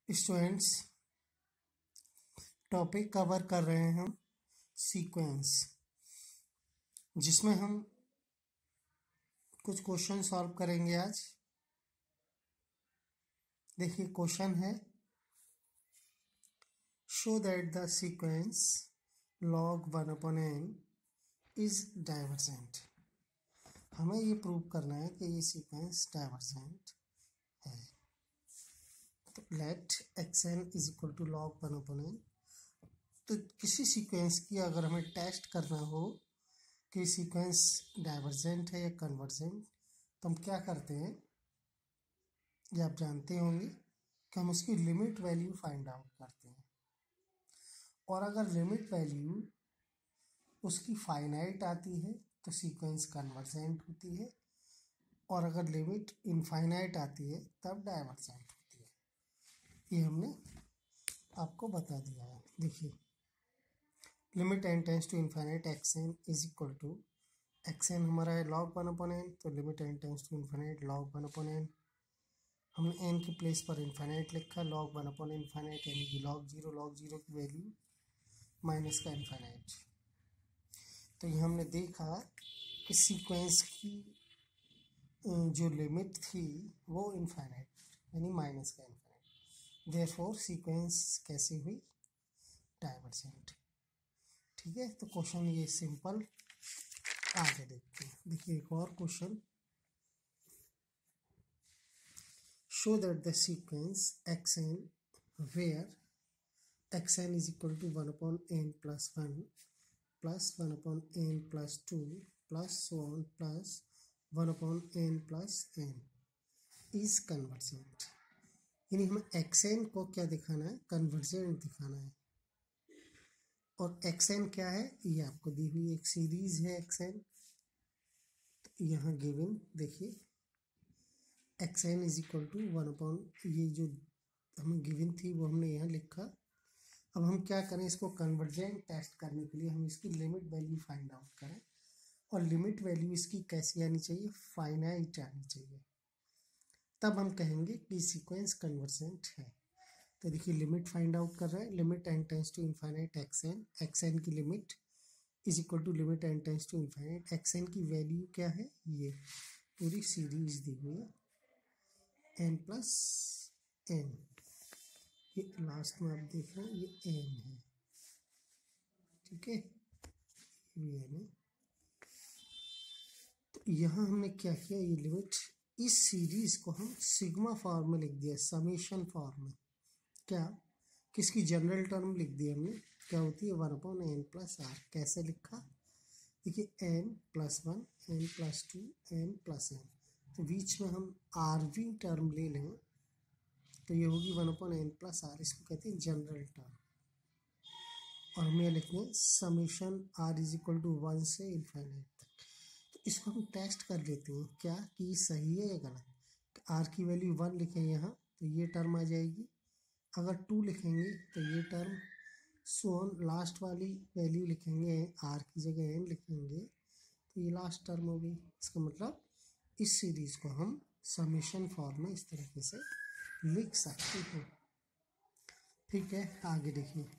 Students, topic cover कर रहे हैं हम सीक्वेंस, जिसमें हम कुछ क्वेश्चन सॉल्व करेंगे आज। देखिए क्वेश्चन है, show that the sequence log 1/n is divergent. हमें ये प्रूव करना है कि ये सीक्वेंस डाइवर्जेंट है। तो let xn is equal to log 1/n। तो किसी सीक्वेंस की अगर हमें टेस्ट करना हो कि सीक्वेंस डाइवर्जेंट है या कन्वर्जेंट, तो हम क्या करते हैं, ये आप जानते होंगे कि हम उसकी लिमिट वैल्यू फाइंड आउट करते हैं। और अगर लिमिट वैल्यू उसकी फाइनाइट आती है तो सीक्वेंस कन्वर्जेंट होती है, और अगर लिमिट इनफाइनाइट आती है तब डाइवर्जेंट होती है। ये हमने आपको बता दिया है। देखिए, limit n tends to infinite xn is equal to xn हमारा है log 1/n, तो limit n tends to infinite log 1/n। हमने n के प्लेस पर इनफाइनाइट लिखा, log 1/n इनफाइनाइट यानी कि log 0 की वैल्यू माइनस का इनफाइनाइट। तो ये हमने देखा कि सीक्वेंस की जो लिमिट थी वो इनफाइनाइट यानी माइनस का इनफाइनाइट, देयरफॉर सीक्वेंस कैसी हुई, डाइवर्जेंट। ठीक है, तो क्वेश्चन ये सिंपल, आगे देखते हैं। देखिए एक और question, show that the sequence xn where xn is equal to 1/n plus 1 plus 1/n plus 2 plus so on plus 1/n plus n is convergent। यानी हमें xn को क्या दिखाना है, कन्वर्जेंट दिखाना है। और xn क्या है, ये आपको दी हुई एक सीरीज है xn। तो यहाँ गिवन देखिए xn इज इक्वल टू 1/, ये जो हमें गिवन थी वो हमने यहाँ लिखा। अब हम क्या करें, इसको कन्वर्जेंट टेस्ट करने के लिए हम इसकी लिमिट वैल्यू फाइंड आउट करें, और लिमिट वैल्यू इसकी कैसी आनी चाहिए, फाइनाइट आनी चाहिए, तब हम कहेंगे कि सीक्वेंस कन्वर्जेंट है। तो देखिए लिमिट फाइंड आउट कर रहे हैं, limit n tends to infinite xn की limit is equal to limit n tends to infinite xn की वैल्यू क्या है, ये पूरी सीरीज दी हुई है n प्लस n, ये लास्ट में आप देख रहे हैं ये n है। ठीक है, ये n है। तो यहाँ हमने क्या किया, ये लिमिट, इस सीरीज को हम सिग्मा फॉर्म में लिख दिया, समेशन फॉर्म में। क्या, किसकी जनरल टर्म लिख दी हमने, क्या होती है 1/n प्लस r। कैसे लिखा, देखिए n plus 1 n plus 2 n plus n, तो बीच में हम आरवी टर्म ले लें तो ये होगी 1/n प्लस r, इसको कहते हैं जनरल टर्म। और हम ये लिखते हैं summation r is equal to 1 से इनफाइनाइट तक। तो इसको हम टेस्ट कर लेते हैं क्या कि सही है या गलत। r की वैल्यू 1 लिखें यहाँ तो ये टर्म आ जाएगी, अगर 2 लिखेंगे तो ये टर्म, सो ऑन लास्ट वाली वैल्यू लिखेंगे, r की जगह n लिखेंगे तो ये लास्ट टर्म हो गई। इसका मतलब इस सीरीज को हम समेशन फॉर्म में इस तरीके से लिख सकते हैं। ठीक है, आगे देखिए,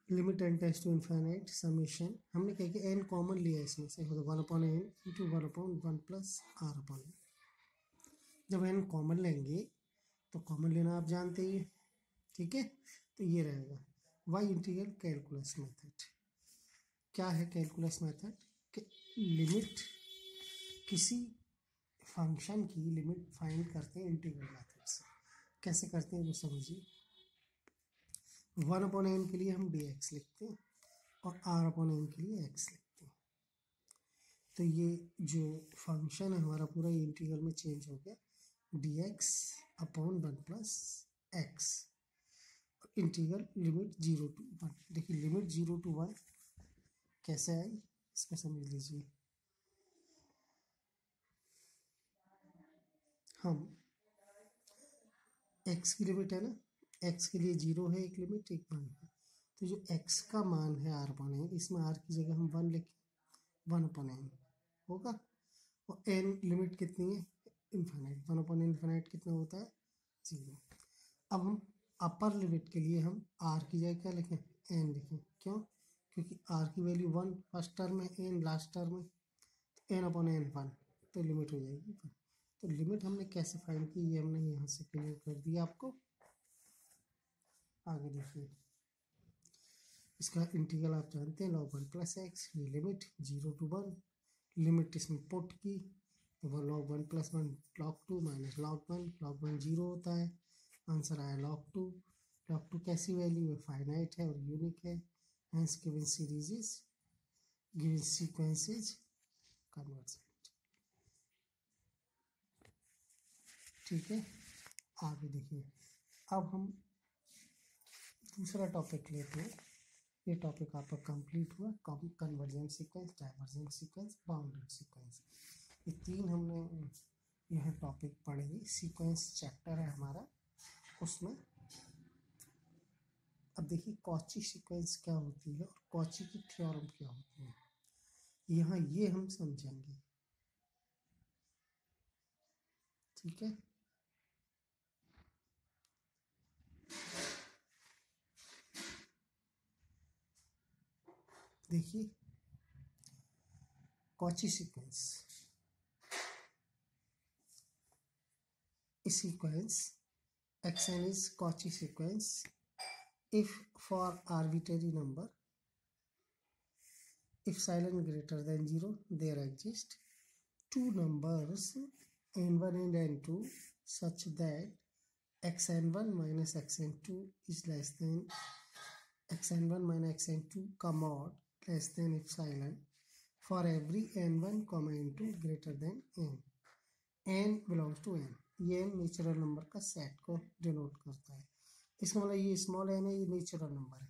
limit n tends to infinite summation, हमने कहा कि n कॉमन लिया इसमें से, 1/n इंटू 1/1 प्लस r/n। जब n कॉमन लेंगे तो कॉमन लेना आप जानते ही। ठीक है, तो ये रहेगा y इंटीग्रल कैलकुलस मेथड। क्या है कैलकुलस मेथड, कि लिमिट, किसी फंक्शन की लिमिट फाइंड करते हैं इंटीग्रल मेथड से। कैसे करते हैं वो समझिए। 1/n के लिए हम dx लिखते हैं और r/n के लिए x लिखते हैं। तो ये जो फंक्शन है हमारा पूरा ये इंटीग्रल में चेंज हो गया, dx/1 plus x, integral limit 0 to 1। देखिए लिमिट 0 to 1 कैसे आई, इसको समझ लीजिए। हम x की लिमिट है ना, x के लिए 0 है एक लिमिट, एक 1 है। तो जो x का मान है r/n, इसमें r की जगह हम 1 लिखें, 1/n होगा। और n लिमिट कितनी है, इनफाइनाइट, 1/n इनफाइनाइट कितना होता है, 0। अब हम अपर लिमिट के लिए हम r की जगह क्या लिखें, n लिखें। क्यों? क्योंकि r की वैल्यू 1 फर्स्ट टर्म में, n लास्ट टर्म में, तो n अपॉन n 1, तो लिमिट हो जाएगी 1। तो लिमिट हमने कैसे फाइंड की ये हमने यहाँ से क्लियर कर दिया आपको। आगे देखिए, इसका इंटीग्रल आप जानते हैं log 1 प्लस एक्स, ये लिमिट 0 to 1, लिमिट इसमें पुट की तो वो log 1 plus 1 log 2 minus log 1, log 1 0 होता है, आंसर आया log 2। log 2 कैसी वैल्यू है, फाइनाइट है और यूनिक है, hence given series is, given sequence is convergent. ठीक है, आगे देखिए, अब हम दूसरा टॉपिक लेते हैं। ये टॉपिक आपका कंप्लीट हुआ, convergent sequence, divergent sequence, bounded sequence. ये 3 हमने यह टॉपिक पढ़े। सीक्वेंस चैप्टर है हमारा, उसमें अब देखिए कॉची सीक्वेंस क्या होती है और कॉची की थ्योरम क्या होती है, यहाँ ये हम समझेंगे। ठीक है, देखिए कॉची सीक्वेंस, इस sequence xn is Cauchy sequence if for arbitrary number, if psilon greater than 0 there exist two numbers n1 and n2 such that xn1 minus xn2 is less than xn1 minus xn2 का mod less than epsilon for every n1 comma n2 greater than n belongs to n। ये natural number का set को denote करता है। इसका मतलब ये small n है, ये नेचुरल नंबर है।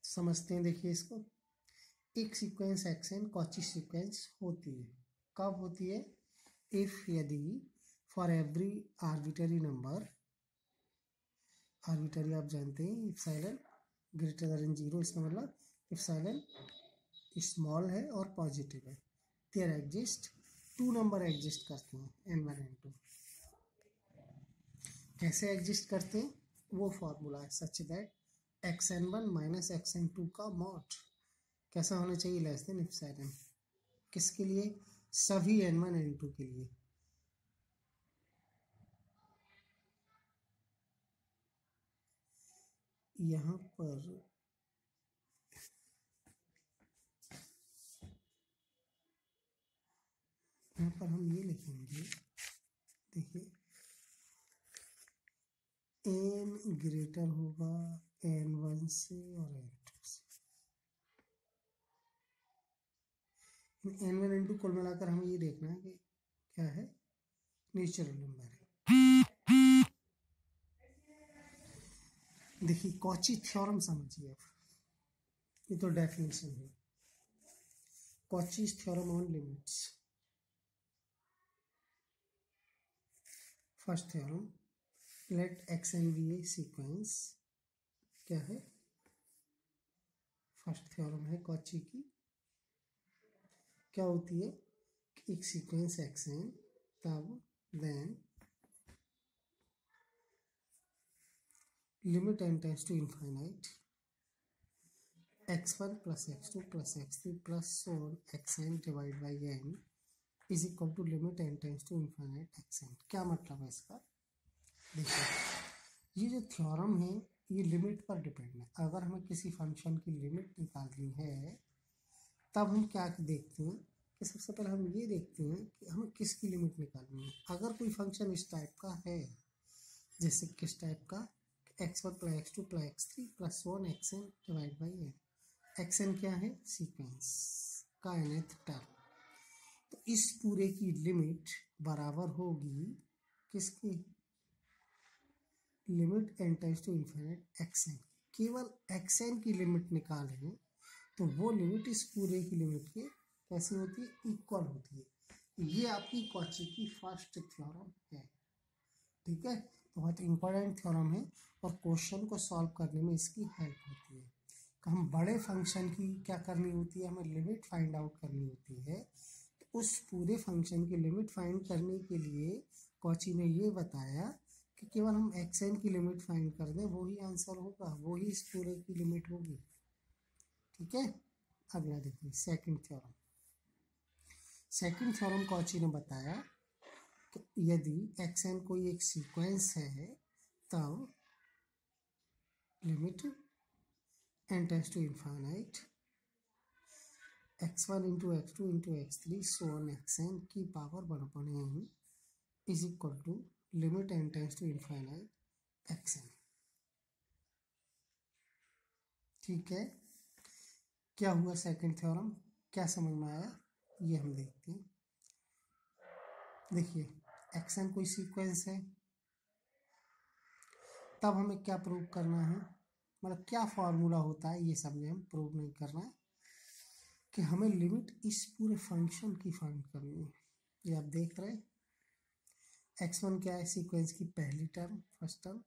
समझते हैं, देखिए इसको। एक सीक्वेंस xn कॉची सीक्वेंस होती है, कब होती है, इफ यदि for every arbitrary number, arbitrary आप जानते हैं इप्सिलॉन ग्रेटर देन 0, इसका मतलब इप्सिलॉन स्मॉल है और पॉजिटिव है, देयर एग्जिस्ट 2 नंबर एग्जिस्ट करते हैं n1 n2। कैसे एग्जिस्ट करते हैं, वो फॉर्मूला है such that xn1 minus xn2 का मॉड कैसा होना चाहिए, लेस देन इप्सिलॉन। किसके लिए, सभी n1 n2 के लिए। यहाँ पर हम ये लिखेंगे, देखिए n ग्रेटर होगा n1 से और n2 से, n1 n2 कुल मिलाकर हमें ये देखना है कि क्या है, नेचुरल नंबर है। देखिए कॉची थ्योरम समझिए, ये तो डेफिनेशन है। Cauchy's theorem on limits, first theorem, let xn be a sequence, क्या है, फर्स्ट थ्योरम है कॉची की, क्या होती है, एक सीक्वेंस xn, तब then limit n tends to infinite x1 plus x2 plus x3 plus so on xn divide by n is equal to limit n tends to infinite xn। क्या मतलब है इसका, देखिए ये जो थ्योरम है ये लिमिट पर डिपेंड है। अगर हमें किसी फंक्शन की लिमिट निकालनी है तब हम क्या देखते हैं कि सबसे पहले हम ये देखते हैं कि हमें किसकी लिमिट निकालनी है। अगर कोई फंक्शन इस टाइप का है, जैसे किस टाइप का, x1 plus x2 plus x3 plus 1 xn divide by n, xn क्या है, सीक्वेंस का nth टर्म, तो इस पूरे की लिमिट बराबर होगी किसकी, limit n tends to infinite xn। केवल xn की लिमिट निकालें तो वो लिमिट इस पूरे की लिमिट के कैसी होती है, इक्वल होती है। ये आपकी कॉची की फर्स्ट थ्योरम है। ठीक है, तो बहुत इंपॉर्टेंट थ्योरम है और क्वेश्चन को सॉल्व करने में इसकी हेल्प होती है। तो हम बड़े फंक्शन की क्या करनी होती है, हमें लिमिट फाइंड आउट करनी होती है। तो उस पूरे फंक्शन की लिमिट फाइंड करने के लिए कॉची ने ये बताया कि केवल हम एक्स एन की लिमिट फाइंड कर दें, वो ही आंसर होगा, वो ही इस पूरे की लिमिट होगी। ठीक है, अगला देखिए second theorem. Second theorem Cauchy ने बताया कि यदि एक्स एन कोई एक सीक्वेंस है तब limit n tends to infinite x1 into x2 into x3 so on xn की power 1/n is equal to limit n tends to infinite xn। ठीक है, क्या हुआ सेकंड थ्योरम, क्या समझ में आया, ये हम देखते हैं। देखिए xn कोई सीक्वेंस है, तब हमें क्या प्रूव करना है, मतलब क्या फॉर्मूला होता है ये समझे, हम प्रूव नहीं करना है कि हमें लिमिट इस पूरे फंक्शन की फाइंड करनी है। ये आप देख रहे हैं x1 क्या है, सीक्वेंस की पहली टर्म, फर्स्ट टर्म,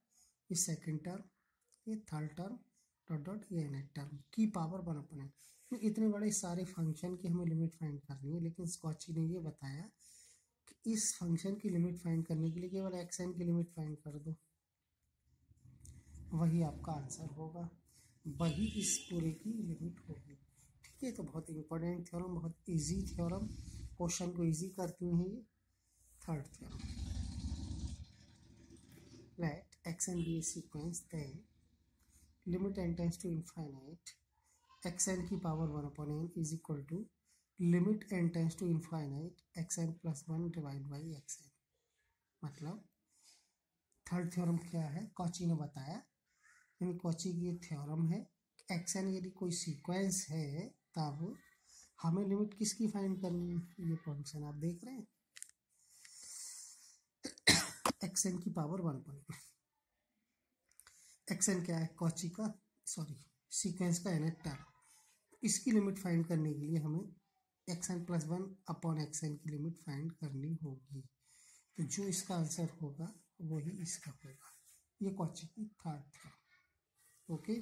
ये सेकंड टर्म, ये थर्ड टर्म, डॉट डॉट ये नेट टर्म की पावर 1/n। इतने बड़े सारे फंक्शन की हमें लिमिट फाइंड करनी है, लेकिन स्कॉची ने ये बताया कि इस फंक्शन की लिमिट फाइंड करने के लिए केवल xn की लिमिट फाइंड कर दो, वही आपका आंसर होगा, वही इस पूरे की लिमिट होगी। ठीक है, तो बहुत इंपॉर्टेंट थ्योरम, बहुत इजी थ्योरम, क्वेश्चन को इजी करती हैं ये। Third theorem, let xn be a sequence then limit n tends to infinite xn की power 1/n is equal to limit n tends to infinite xn plus 1 divide by xn। मतलब third theorem क्या है, Cauchy ने बताया, यानी Cauchy की ये theorem है कि xn यदि कोई सीक्वेंस है तब हमें लिमिट किसकी फाइंड करनी है, ये फंक्शन आप देख रहे हैं xn की पावर 1/n। xn क्या है, कॉची का, सॉरी सीक्वेंस का nth टर्म, इसकी लिमिट फाइंड करने के लिए हमें xn plus 1/xn की लिमिट फाइंड करनी होगी। तो जो इसका आंसर होगा वही इसका होगा। ये कॉची की थर्ड थ्योरम। ओके।